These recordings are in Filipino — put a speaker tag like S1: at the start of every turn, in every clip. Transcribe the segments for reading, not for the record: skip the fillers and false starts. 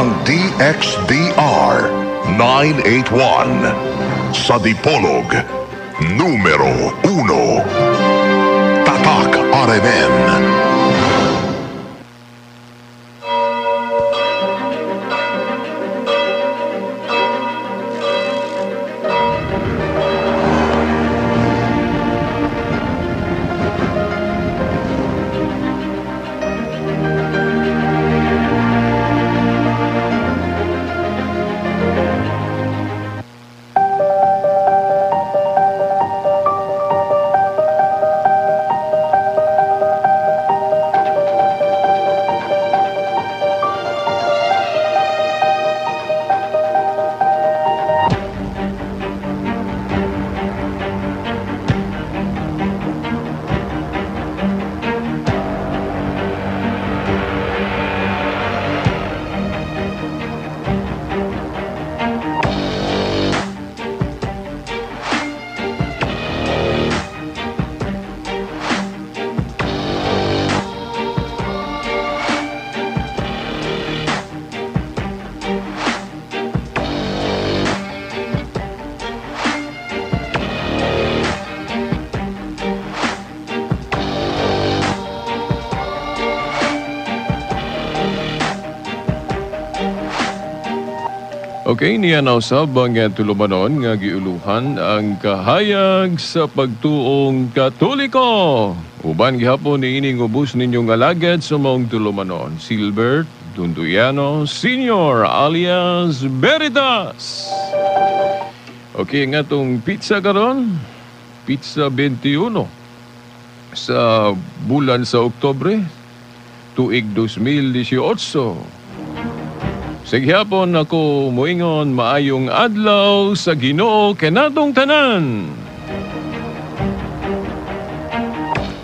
S1: ang DXDR 981 sa Dipolog, numero 1. Tatak RMN.
S2: Okay, niya nausab ang tulumanon nga giuluhan ang kahayag sa pagtuong Katoliko. Uban gihapon ni ining ubos ninyong alagad sa maong tulumanon, Silbert Dunduyano Sr. alias Veritas. Okay, nga itong pizza karon, pizza 21 sa bulan sa Oktobre, tuig 2018. Sa gihapon ako moingon maayong adlaw sa Ginoo kanatong tanan.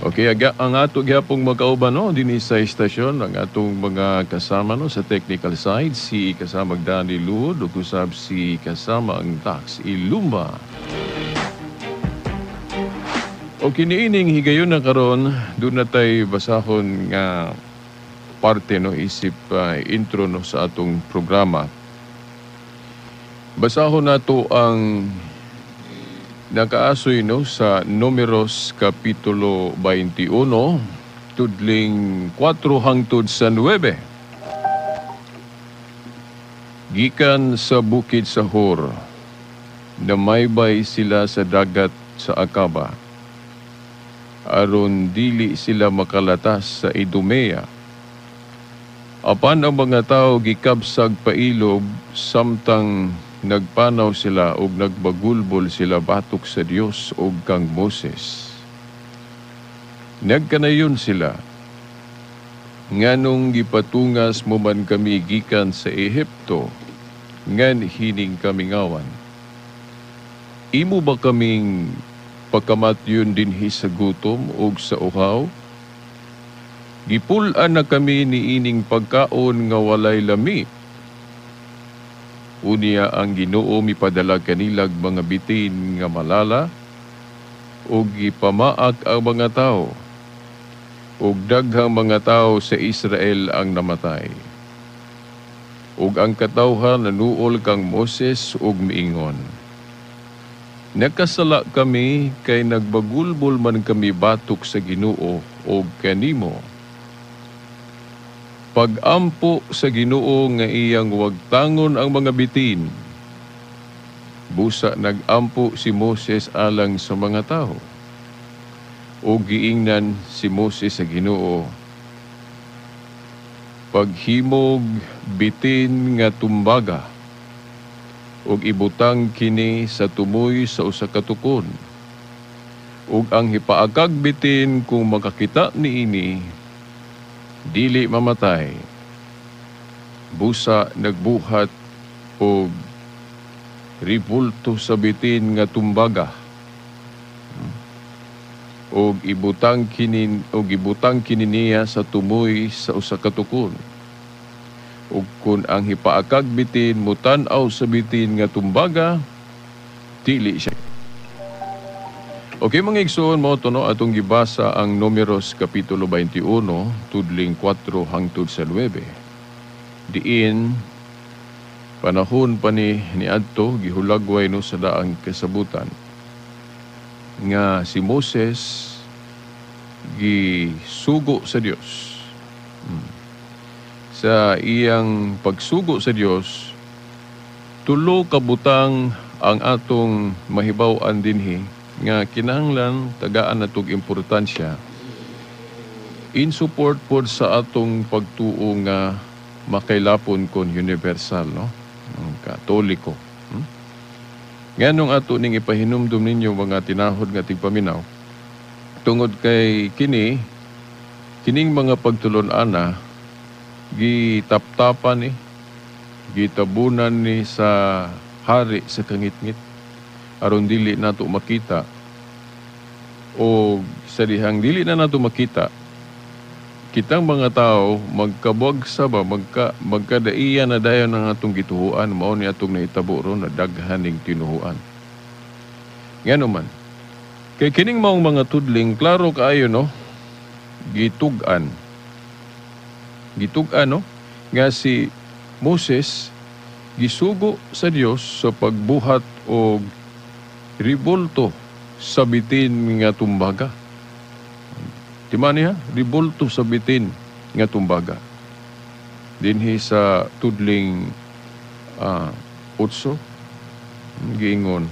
S2: Okay, ang ato gihapong magkauban no dinhi sa istasyon ang atong mga kasama no sa technical side si kasama Danny Luod ug usab si kasama ang Tax Ilumba. Okay, niining higayon na karon doon na tay basahon nga parte no isip intro no sa atong programa. Basahon nato ang nakaasoy no sa Números kapitulo 21 tudling 4 hangtod sa 9. Gikan sa bukid sa Hor, namaybay sila sa dagat sa Akaba, aron dili sila makalatas sa Idumea. Apan ang mga tao gikabsag pailog samtang nagpanaw sila og nagbagulbol sila batok sa Dios og kang Moses. Nagkanayon sila, nganong gipatungas mo man kami gikan sa Ehipto, ngan hining kami ngawan. Imo ba kaming pagkamatyon dinhi sa gutom og sa uhaw? Gipulan na kami ni ining pagkaon nga walay lami. Unya ang Ginoo mipadala kanilag mga bitin nga malala ug gipamaak ang mga tao. Ug daghang mga tao sa Israel ang namatay. Ug ang katawhan nanuol kang Moses ug miingon, nakasala kami kay nagbagulbol man kami batok sa Ginoo ug kanimo. Pag-ampo sa Ginoo nga iyang wagtangon ang mga bitin. Busa nag-ampo si Moses alang sa mga tao. O giingnan si Moses sa Ginoo. Paghimog bitin nga tumbaga. Og ibutang kini sa tumoy sa usa ka tukon. Ug ang hipaagag bitin kung makakita niini dili mamatay. Busa nagbuhat o ribulto sa bitin nga tumbaga. O ibutang kini niya sa tumoy sa usa ka tukon. Ug kun ang hipaakag bitin mutan-aw sa bitin nga tumbaga, dili siya. Okay, mga igsoon mo ito, no, atong gibasa ang Números kapitulo 21, tudling 4 hangtod sa 9. Diin, panahon pa ni adto gihulagway no sa daang kasabutan nga si Moses gisugo sa Dios. Sa iyang pagsugo sa Dios, tulo ka butang ang atong mahibaw-an dinhi nga kinahanglan tagaan natog importansya in support pod sa atong pagtuo nga makailapon kon universal, no? Ang Katoliko. Nganong ato ning ipahinumdum ninyo mga tinahod nga tigpaminaw tungod kay kining mga pagtulon-ana gitaptapan gitabunan ni sa hari sa kangitngit aron dili nato makita o sa dihang dili na nato makita kitang mga tao magkabuag sa magkadaiya na dayon ang atong gituhuan mao ni atong nahitabo ron na daghan ning tinuhuan. Ngano man kay kining maong mga tudling klaro kaayo no gitugan no nga si Moses gisugo sa Dios sa pagbuhat og ribulto sa bitin nga tumbaga. Timan niya, ribulto sa bitin nga tumbaga. Dinhi sa tudling 8, giingon,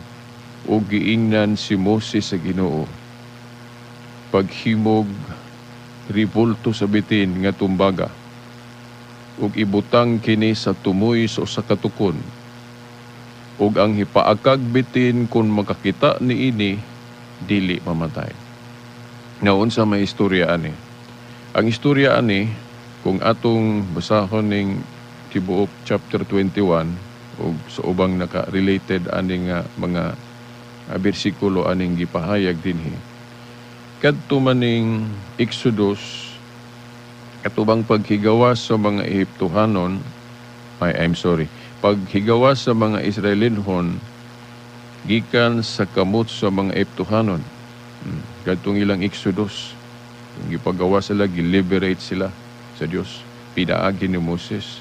S2: o giingnan si Moses sa Ginoo. Paghimog ribulto sa bitin nga tumbaga, ug ibutang kini sa tumoy sa usa ka tukon, ug ang hipaakag bitin kung makakita niini, dili mamatay. Naon sa may istorya ani. Ang istorya ani kung atong basahon ning tibuok chapter 21 ug sa ubang naka-related ani nga mga bersikulo aning gipahayag dinhi. Kadto maning Exodus katubang paghigawas sa mga Ehiptohanon paghigawas sa mga Israelinhon gikan sa kamot sa mga Ehiptohanon. Kadtong ilang Exodus, gipagawa sila, giliberate sila sa Dios, pinaagi ni Moses.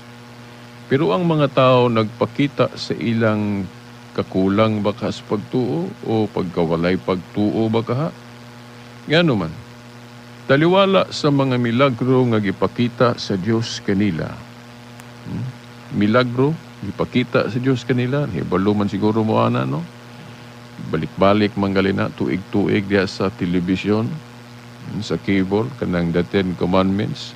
S2: Pero ang mga tao nagpakita sa ilang kakulang baka sa pagtuo o pagkawalay pagtuo baka. Ngano man, taliwala sa mga milagro nga gipakita sa Dios kanila. Milagro gipakita sa Dios kanila, hibalo man siguro mo ana, no? Balik-balik manggalina tuig-tuig diya sa telebisyon, sa cable kanang the Ten Commandments.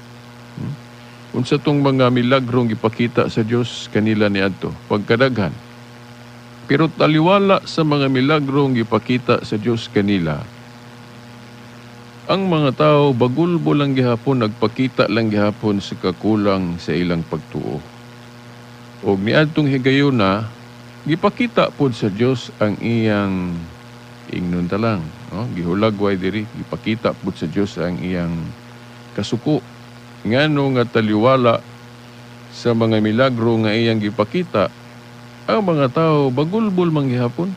S2: Unsa tong mga milagrong ipakita sa Dios kanila niadto pagkadaghan. Pero taliwala sa mga milagrong ipakita sa Dios kanila, ang mga tao bagulbo lang gihapon, nagpakita lang gihapon sa kakulang sa ilang pagtuo. Og niadtong higayuna gipakita pod sa Dios ang iyang ingnon talang, no? Gihulagway diri, gipakita pod sa Dios ang iyang kasuko. Ngano nga taliwala sa mga milagro nga iyang gipakita, ang mga tao bagulbol man gihapon,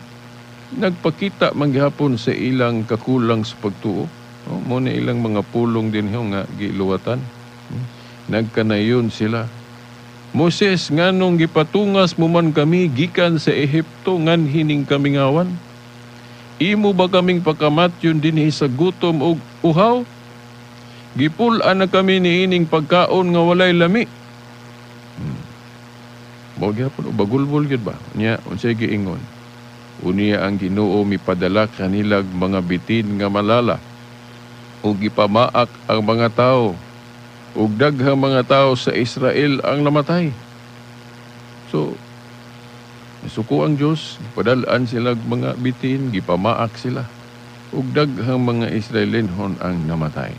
S2: nagpakita man gihapon sa ilang kakulang sa pagtuo. No? Mo na ilang mga pulong din nga giluwatan. Nagkanayon sila. Moses, nganong gipatungas mo man kami gikan sa Ehipto nganhining kami ngawan? Imo ba kaming pakamatyon dinhi sa gutom ug uhaw? Gipul-an na kami niining pagkaon nga walay lami. Mao gyapon bagulbol gyud ba? Nya unsay giingon? Unya ang Ginoo mipadala kanilag mga bitin nga malala ug gipamaak ang mga tao ug daghang mga tao sa Israel ang namatay. So, suko ang Diyos, padalaan sila mga bitin, gipamaak sila. Ug daghang mga Israelinhon ang namatay.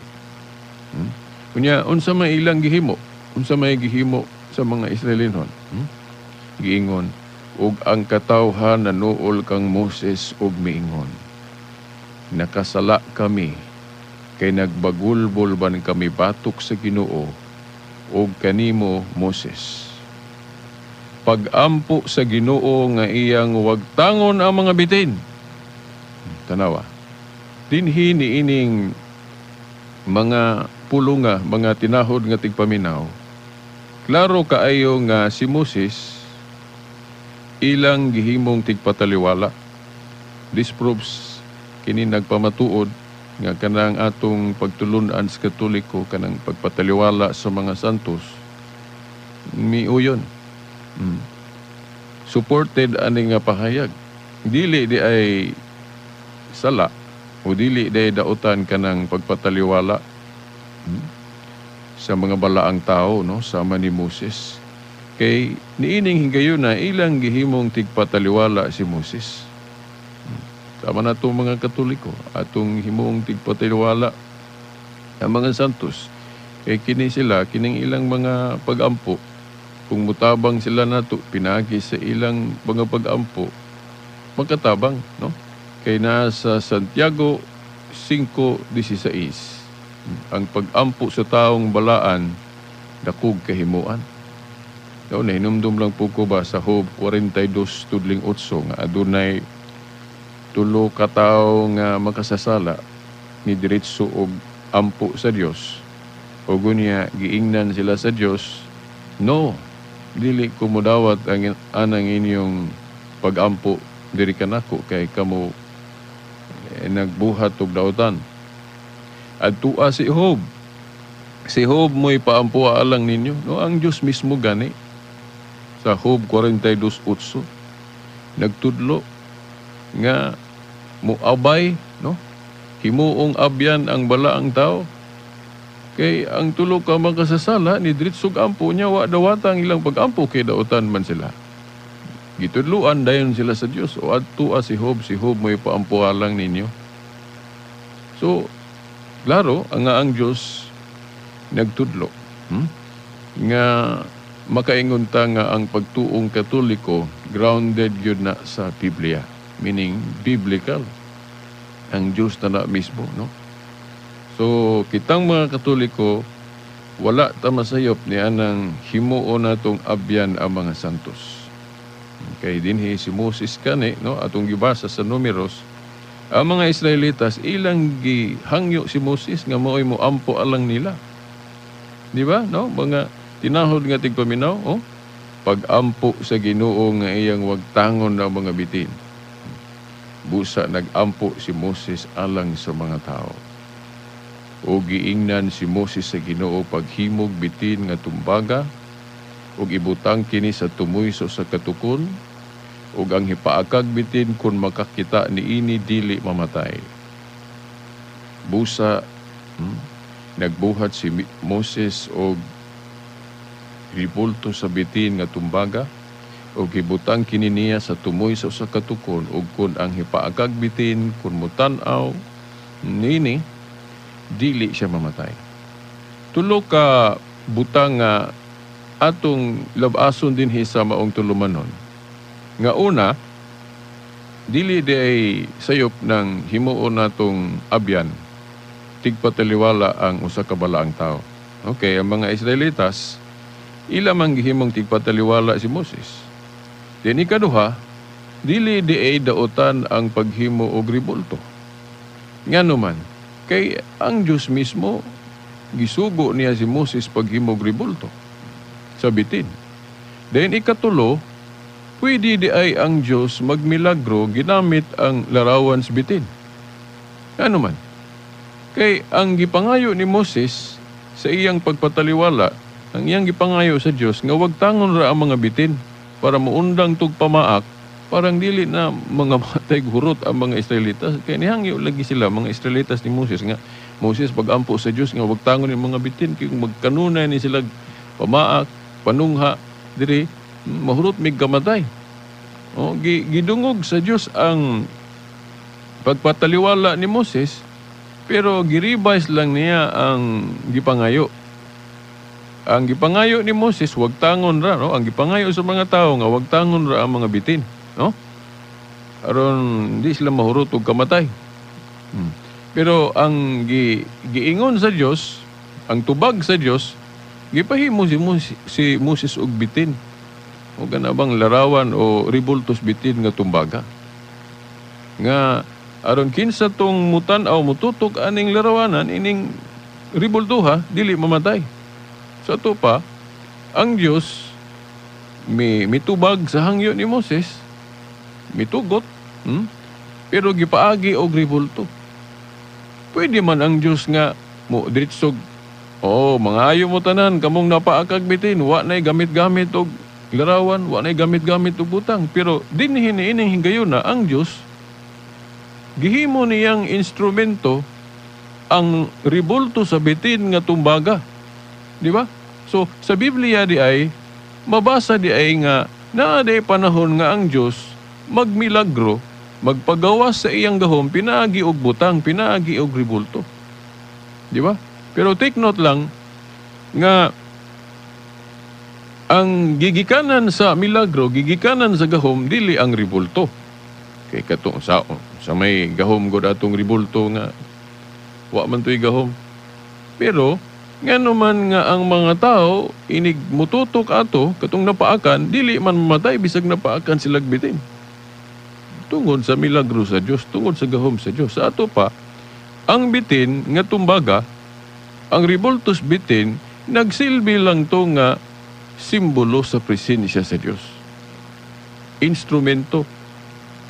S2: Kunya, unsa may ilang gihimo? Unsa may gihimo sa mga Israelinhon? Giingon, ug ang katawhan nanuol kang Moses ug miingon, nakasala kami, kay nagbagulbol ban kami batok sa Ginoo ug kanimo Moses. Pagampo sa Ginoo nga iyang wagtangon ang mga bitin. Tanawa. Dinhi niining mga pulunga, mga tinahod nga tigpaminaw. Klaro kaayo nga si Moses ilang gihimong tigpataliwala. This proves kini nagpamatuod nga kanang atong pagtulunan sa Katoliko, kanang pagpataliwala sa mga santos, miuyon. Supported ani nga pahayag. Dili di ay sala o dili di ay dautan kanang pagpataliwala sa mga balaang tao, no, sama ni Moses. Kay niining higayon na ilang gihimong tigpataliwala si Moses. Sama na itong mga Katoliko, atong himong tigpataliwala ang mga santos. Kay kini sila, kining ilang mga pag-ampo, kung mutabang sila nato, pinagi sa ilang mga pag-ampo, magkatabang, no? Kay nasa Santiago 5:16, ang pag-ampo sa taong balaan, dakog kahimuan. Doon na, hinumdum lang po ko ba sa Job 42:8 nga adunay tulo ka tawo nga makasasala ni diretso og ampo sa Dios. O gunya giingnan sila sa Dios, no, dili ko modawat ang anang inyong pag-ampo diri kanako kay kamo nagbuhat og daotan. At tua si Job. Si Job mo'y paampo alang ninyo. No, ang Diyos mismo gani. Sa Job 42:8, nagtudlo nga muabay, no? Himuong abyan ang balaang tao. Kay ang tulo ka makasasala ni diretsog ampo niya, wa dawatang ilang pag-ampo kay daotan man sila. Gitudluan dayon sila sa Dios. O adtua si Job mo'y paampo alang ninyo. So, klaro, ang Diyos nagtudlo. Nga makaingon ta nga ang pagtuong Katoliko grounded yun na sa Biblia. Meaning, biblical. Ang Diyos na mismo, no? So, kitang mga Katoliko, wala ta masayop ni anang himuo natong abyan ang mga santos. Kay dinhi si Moses kani, no? Atong gibasa sa Numeros, ang mga Israelitas, ilang gihangyo si Moses nga mao'y mo ampo alang nila. Di ba? No? Mga tinahod nga tigpaminaw, oh? Pag-ampo sa Ginoo nga iyang wagtangon na mga bitin. Busa nag-ampo si Moses alang sa mga tao. O giingnan si Moses sa Ginoo paghimog bitin nga tumbaga, o ibutang kini sa tumoy sa katukon, ug ang hipaakag bitin kung makakita ni ini dili mamatay. Busa, nagbuhat si Moses og ribulto sa bitin nga tumbaga, ug gibutang kini niya sa tumoy sa usa ka tukon, ug kun ang hipaakag bitin kun mutan-aw nini dili siya mamatay. Tulo ka butang nga atong labason dinhi sa maong tulumanon. Nga una, dili di ay sayop ng himuon natong abyan, tigpataliwala ang usa ka balaang tao. Okay, ang mga Israelitas, ilamang gihimong tigpataliwala si Moses. Then ikaduha, dili di ay daotan ang paghimo og ribulto. Nga naman, kay ang Diyos mismo, gisugo niya si Moses paghimo og ribulto sa bitin. Then ikatulo, pwede di ay ang Diyos magmilagro ginamit ang larawan sa bitin. Ano man? Kay ang gipangayo ni Moses sa iyang pagpataliwala, ang iyang gipangayo sa Diyos, nga wag tangon ra ang mga bitin para maundang tug pamaak, parang dili na mga matay hurot ang mga Israelitas. Kaya nihangyo lagi sila, mga Israelitas ni Moses, nga Moses pag-ampo sa Diyos, nga wag tangon yung mga bitin, kaya magkanunay ni sila pamaak, panungha, diri, mahurot mig kamatay. O, gidungog sa Diyos ang pagpataliwala ni Moses, pero giribais lang niya ang gipangayo. Ang gipangayo ni Moses, wag tangon ra, no? Ang gipangayo sa mga tao nga wag tangon ra ang mga bitin, no? Aron di sila mahurot og kamatay. Pero ang giingon sa Dios, ang tubag sa Dios, gipahimo si Moses og bitin. O ganabang larawan o ribultos bitin nga tumbaga. Nga aron kinsa tong mutan-aw mututok aning larawanan ining ribultuha dili mamatay. Sa ito pa, ang Diyos mitubag sa hangyo ni Moses, mitugot, pero gipaagi og ribulto. Pwede man ang Dios nga mo diritsog, mangayo mo tanan kamong napaakag bitin, wa nay gamit-gamit og larawan, wa nay gamit-gamit og butang. Pero dinhi niining hingayon na ang Dios gihimo niyang instrumento ang ribulto sa bitin nga tumbaga. Di ba? So sa Biblia di ay mabasa di ay nga naa di panahon nga ang Dios magmilagro, magpagawas sa iyang gahom, pinaagi og butang, pinaagi og ribulto. Di ba? Pero take note lang nga ang gigikanan sa milagro, gigikanan sa gahom, dili ang ribulto. Kay katong sa may gahom god atong ribulto nga wa man to'y gahom. Pero ngano man nga ang mga tao inig mututok ato katong napaakan, dili man mamatay bisag napaakan sila bitin. Tungod sa milagro sa Dios, tungod sa gahom sa Dios. Sa ato pa, ang bitin nga tumbaga, ang ribultos bitin, nagsilbi lang to nga simbolo sa presensya sa Dios. Instrumento.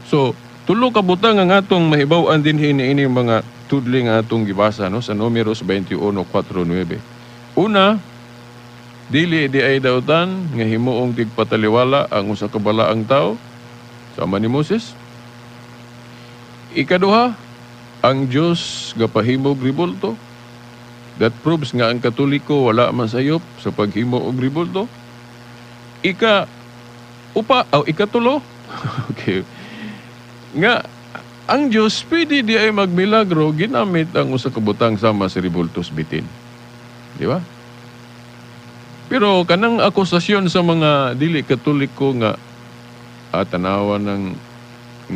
S2: So, tulo ka butang ang atong mahibaw-an din ini mga tudling atong gibasa no sa Números 21:4-9. Una, dili di ay dautan nga himuong tigpataliwala ang usa ka balaang tao sama ni Moses. Ikaduha, ang Dios gapahimo og ribulto. That proves nga ang Katoliko wala man sayop sa paghimo og ribulto. Ikatulo. Okay. Nga ang Dios pwede di ay magmilagro ginamit ang usa ka butang sama sa ribultos bitin. Di ba? Pero kanang akusasyon sa mga dili Katoliko nga tanawan ng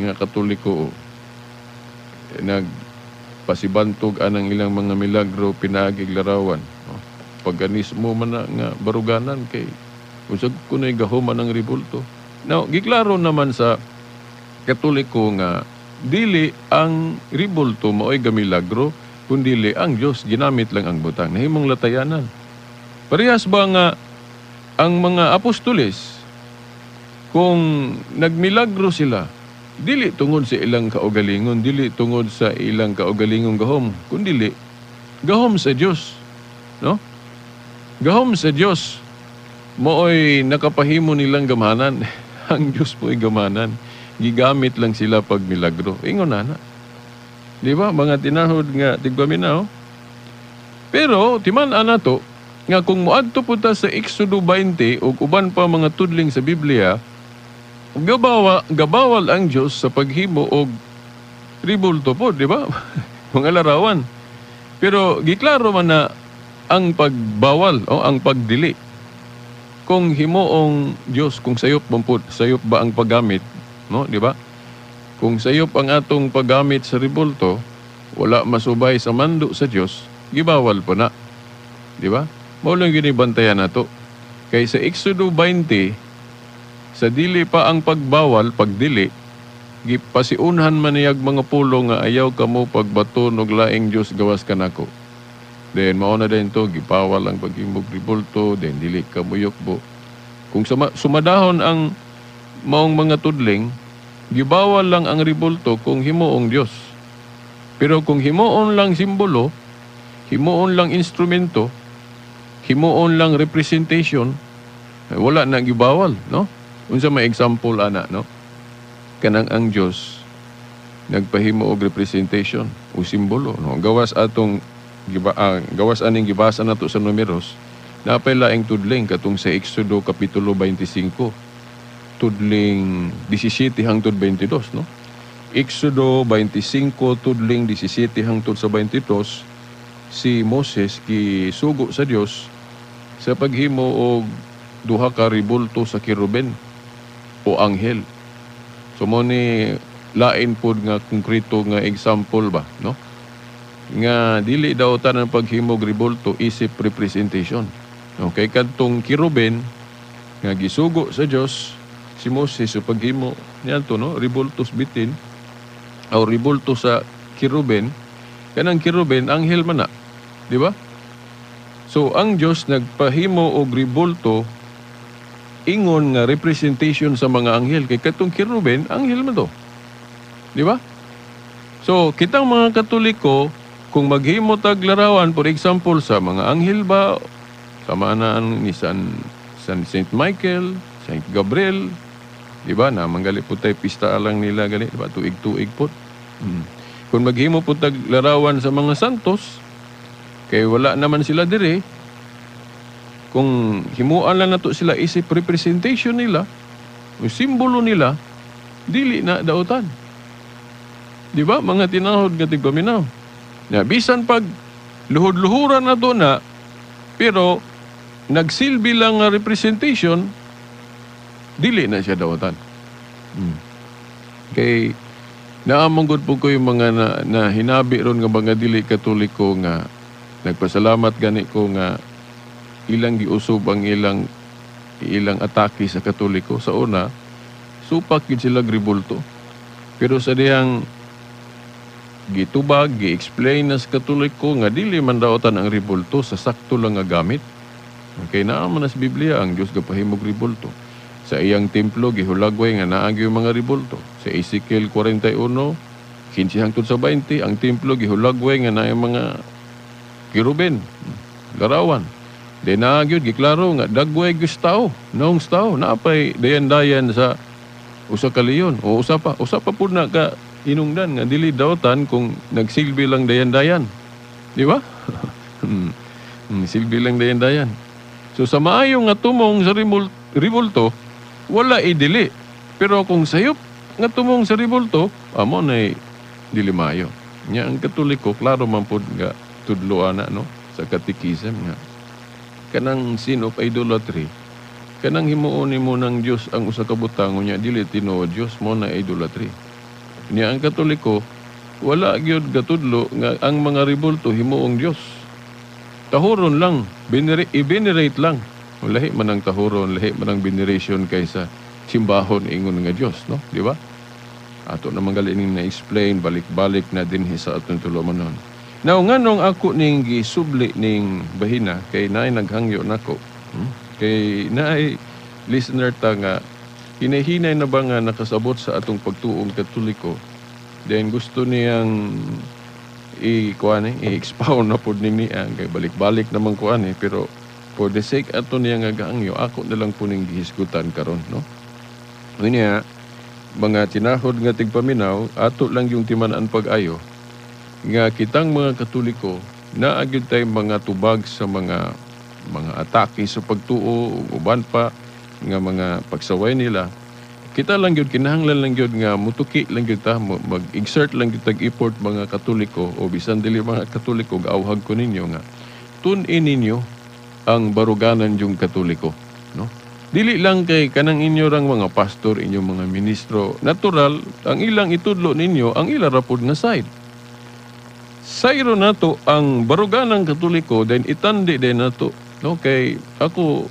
S2: nga Katoliko nagpasibantog anang ilang mga milagro pinaagig larawan. Paganismo man na nga baruganan kay usag kunay gahuman ng ribulto. Now, giklaro naman sa Katoliko nga dili ang ribulto mao'y gamilagro, kundili ang Dios ginamit lang ang butang. Nahimong latayanan. Parehas ba nga ang mga apostoles kung nagmilagro sila, dili tungod sa ilang kaugalingon, dili tungod sa ilang kaugalingong gahom, kundili gahom sa Dios. No? Gahom sa Dios. Mooy nakapahimo nilang gamanan. Ang Dios mo'y gamanan. Gigamit lang sila pag milagro. Ingon na. Di ba? Mga tinahod nga tigpaminaw. Pero, timan-an na to, nga kung muadto po ta sa Exodo 20 o uban pa mga tudling sa Biblia, gabawal ang Diyos sa paghimo og ribulto po, di ba? Mga larawan. Pero giklaro man na ang pagbawal o ang pagdili. Kung himuong Diyos, kung sayop ba ang paggamit, no, di ba? Kung sayop ang atong paggamit sa ribulto, wala masubay sa mando sa Diyos, gibawal po na. Di ba? Mao lang ginibantayan nato. Kay sa Exodo 20, sa dili pa ang pagbawal, pagdili, gipasiunhan man niyag mga pulo nga ayaw kamo pagbaton og laing Dios gawas kanako. Then mao na din to gipawal ang paghimog ribulto, then dili ka muyokbo. Kung sumadahon ang maong mga tudling, gibawal lang ang ribulto kung himuong Dios. Pero kung himuon lang simbolo, himuon lang instrumento, himuon lang representation, wala na gibawal, no? Unsa may example ana, no? Kanang ang Dios nagpahimo og representation o simbolo, no? Gawas aning gibasa nato sa Números, napay laing tudling katong sa Exodo kapitulo 25, tudling 17 hangtod 22, no? Exodo 25 tudling 17 hangtod sa 22, si Moses gisugo sa Dios sa paghimo og duha ka ribulto sa kiruben o anghel. So mo ni lain pod nga konkreto nga example ba, no? Nga dili daw tanan paghimog ribulto isip representation. Okay, kadtong kiruben nga gisugo sa Dios si Moses sa paghimo niadto, no, ribultos bitin o ribulto sa kiruben, kanang kiruben anghel man na, di ba? So ang Dios nagpahimo og ribulto ingon nga representation sa mga anghel. Kay katong kiruben, anghel man to. Di ba? So, kitang mga Katoliko, kung maghimo tag larawan, for example, sa mga anghel ba, samanaan ni Saint Michael, Saint Gabriel, di ba, na manggali po tayo pista lang nila, gali, di ba, tuig-tuig po. Kung maghimo po tag larawan sa mga santos, kay wala naman sila dire, kung himuan lang nato sila isip representation nila, yung simbolo nila, dili na daotan. Di ba, mga tinahod nga tigpaminaw. Na bisan pag luhod-luhuran na doon na, pero nagsilbi lang nga representation, dili na siya dawatan. Kay naamanggod po ko yung mga na hinabi ron nga mga dili Katoliko nga nagpasalamat gani ko nga ilang giusob ang ilang atake sa Katoliko. Sa una, supak yun sila gribulto. Pero sa diyang gitubag, gi-explain na sa Katoliko nga dili man daotan ang ribulto sa sakto lang nga gamit. Okay, naaman na sa Biblia ang Diyos gapahimog ribulto. Sa iyang templo, gihulagway nga naagi yung mga ribulto. Sa Ezekiel 41, 15 hangtod sa 20, ang templo gihulagway nga na yung mga kiruben, larawan. Di naagi yun, giklaro nga, dagway gustao, noong stao, napay dayan-dayan sa usa ka leon, o usa pa po na ka inungdan nga dili daotan kung nagsilbi lang dayan-dayan. Di ba? Silbi lang dayan-dayan. So sa maayo nga tumong sa ribulto, wala idili. Pero kung sayop nga tumong sa ribulto, amo na dili maayo. Nya ang Katoliko, klaro man po nga tudloan na, no? Sa katikism nga. Kanang sin of idolatry, kanang himuon mo ng Diyos ang usa ka butang, nya dili tinuod Diyos mo na idolatry. Niya ang Katoliko, wala gyud gatudlo nga ang mga ribulto himuong Dios. Tahuron lang, i-venerate lang. Lahi man ang tahuron, lahi man ang veneration kaysa simbahon ingon nga Dios, no? Di ba? Ato naman galing na explain balik-balik na din sa atong tulumanon. Now nganong ako ning gisubli ning bahina kay naay naghangyo nako. Kay naay listener ta nga hinahinay na ba nga nakasabot sa atong pagtuong Katoliko, then gusto niyang i-expound na po niya, kay balik-balik naman pero for the sake ato niya nga gaangyo, ako na lang po ning gihisgutan karon, no? Niya, mga tinahod nga tigpaminaw, ato lang yung timanaan pag-ayo, nga kitang mga Katoliko, naagid tayo mga tubag sa mga atake sa pagtuo, uban pa, nga mga pagsaway nila, kita lang yun, kinahanglan lang yun nga mutuki lang yun ta, mag-exert lang yun tag-effort mga Katoliko o bisan dili mga Katoliko, gaawhag ko ninyo nga tun-in ninyo ang baruganan yung Katoliko, no? Dili lang kay kanang inyo rang mga pastor, inyong mga ministro, natural, ang ilang itudlo ninyo, ang ila rapod nga side. Sayro nato ang baruganang Katoliko, then itandi din nato, no? Kay ako,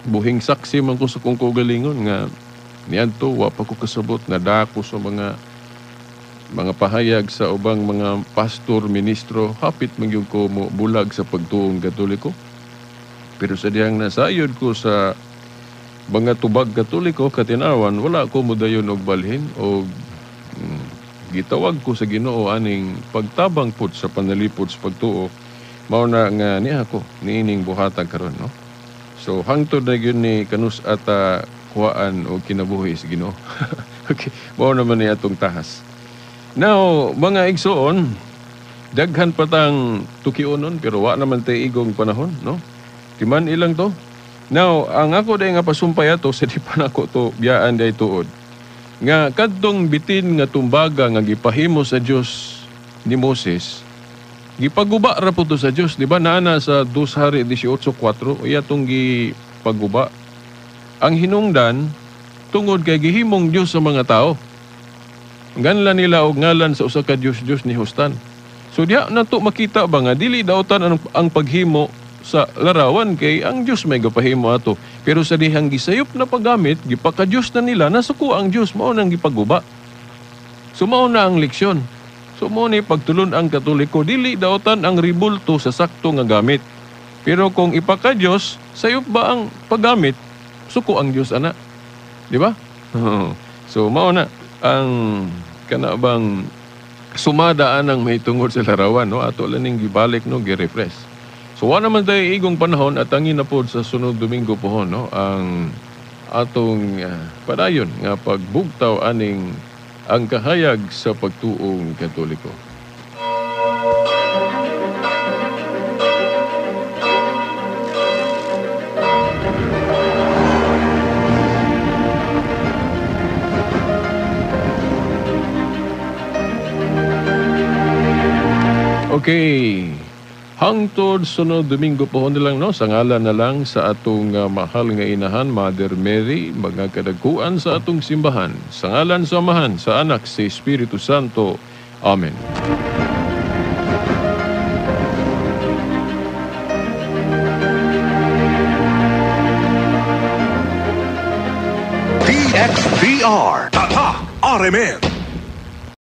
S2: buhing saksi man ko sa kong kaugalingon nga niadto wa pa ko kasabot nga dako sa mga pahayag sa ubang mga pastor, ministro, hapit man gyud ko mo bulag sa pagtuong Katoliko. Pero sa diyang nasayod ko sa mga tubag Katoliko katinawan, wala ko modayon og balhin o gitawag ko sa Ginoo aning pagtabang pud sa panalipod sa pagtuo. Mao na nga niya ako niining buhatag karon, no? So, hangtod na yun ni kanus at kuhaan o kinabuhi sa Ginoo. Okay, mao naman niya itong tahas. Now, mga igsoon, daghan patang tukionon, pero wa naman tayo igong panahon, no? Timan ilang to. Now, ang ako day nga pasumpay ato, sa di pa na ako to biyaan day tuod. Nga, kadtong bitin nga tumbaga nga gipahimo sa Diyos ni Moses, gipaguba ra po to sa Diyos, di ba? Naana sa 2 Hari 18:4, iya tong gipaguba. Ang hinungdan, tungod kay gihimong Diyos sa mga tao. Ganla nila og ngalan sa usa ka Diyos ni Hustan. So diya na to makita ba nga, dili daotan ang paghimo sa larawan kay ang Diyos may gapahimo ato. Pero sa dihang gisayop na paggamit, gipaka-Diyos na nila, nasuko ang Diyos, mao nang gipaguba. So mao na ang leksyon. So mo ni pagtulon ang Katoliko, dili daotan ang ribulto sa sakto nga gamit. Pero kung ipaka-Diyos, sayop ba ang paggamit? suko ang Dios ana. Di ba? So mao na ang kanabang sumadaan ang may tungod sa larawan, no? Ato lang ning gibalik, no, gi-refresh. So wa naman tayo igong panahon at angin na pod sa sunod Domingo pohon, no, ang atong padayon nga pagbugtaw aning ang kahayag sa pagtuong Katoliko. Okay. Hangtod sunod Domingo pohon nilang, no, sa ngalan na lang sa atong mahal nga inahan, Mother Mary, mga kadagkuan sa atong simbahan, sa ngalan sa Amahan, sa Anak, sa Espiritu Santo. Amen.
S1: TXDR, Tatak RMN.